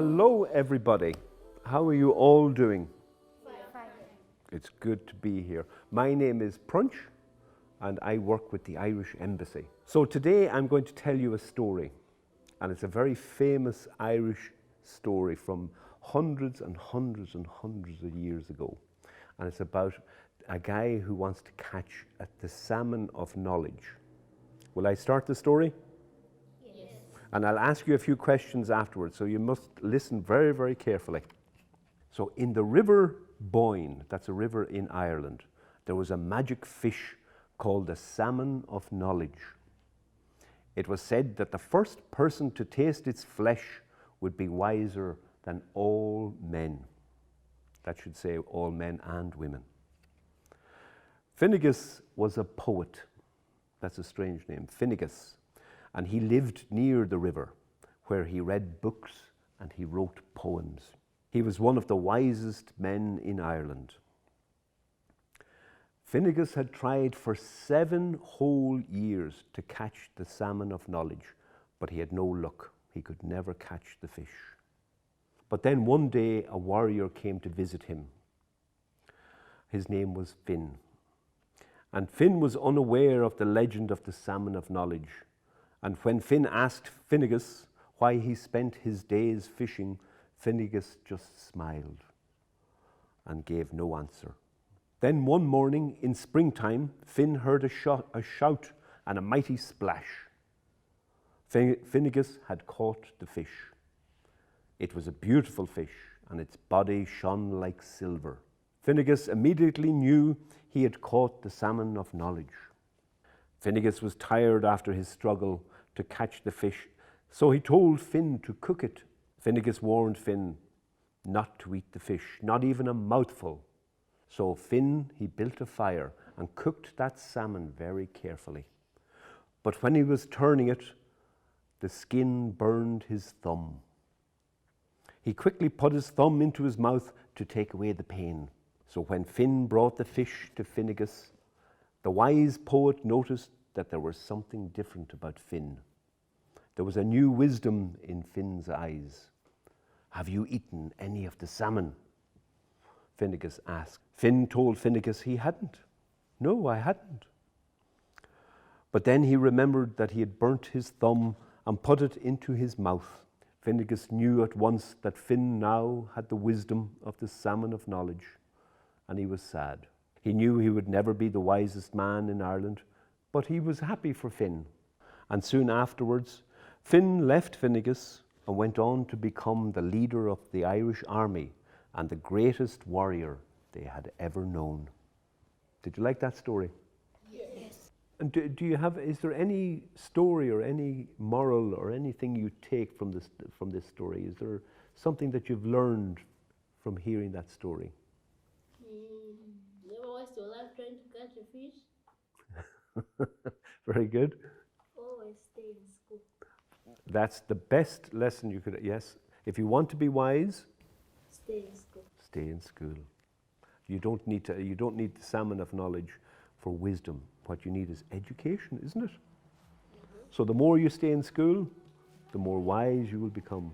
Hello, everybody. How are you all doing? Fine. It's good to be here. My name is Pronch, and I work with the Irish Embassy. So today I'm going to tell you a story, and it's a very famous Irish story from hundreds and hundreds and hundreds of years ago. And it's about a guy who wants to catch the salmon of knowledge. Will I start the story? Yes. And I'll ask you a few questions afterwards, so you must listen very, very carefully. So in the River Boyne, that's a river in Ireland, there was a magic fish called the Salmon of Knowledge. It was said that the first person to taste its flesh would be wiser than all men. That should say all men and women. Finnegas was a poet. That's a strange name, Finnegas. And he lived near the river, where he read books and he wrote poems. He was one of the wisest men in Ireland. Finnegas had tried for 7 whole years to catch the salmon of knowledge, but he had no luck. He could never catch the fish. But then one day a warrior came to visit him. His name was Finn. And Finn was unaware of the legend of the Salmon of Knowledge. And when Finn asked Finnegas why he spent his days fishing, Finnegas just smiled and gave no answer. Then one morning in springtime, Finn heard a shout and a mighty splash. Finnegas had caught the fish. It was a beautiful fish, and its body shone like silver. Finnegas immediately knew he had caught the salmon of knowledge. Finnegas was tired after his struggle to catch the fish, so he told Finn to cook it. Finnegas warned Finn not to eat the fish, not even a mouthful. So Finn, he built a fire and cooked that salmon very carefully. But when he was turning it, the skin burned his thumb. He quickly put his thumb into his mouth to take away the pain. So when Finn brought the fish to Finnegas, the wise poet noticed that there was something different about Finn. There was a new wisdom in Finn's eyes. "Have you eaten any of the salmon?" Finnegas asked. Finn told Finnegas he hadn't. "No, I hadn't." But then he remembered that he had burnt his thumb and put it into his mouth. Finnegas knew at once that Finn now had the wisdom of the salmon of knowledge, and he was sad. He knew he would never be the wisest man in Ireland, but he was happy for Finn. And soon afterwards, Finn left Finnegas and went on to become the leader of the Irish army and the greatest warrior they had ever known. Did you like that story? Yes. And is there any story or any moral or anything you take from this story? Is there something that you've learned from hearing that story? Never waste your life trying to catch a fish. Very good. Always stay in school. That's the best lesson you could, yes. If you want to be wise, Stay in school. stay in school. You don't need the salmon of knowledge for wisdom. What you need is education, isn't it? So the more you stay in school, the more wise you will become.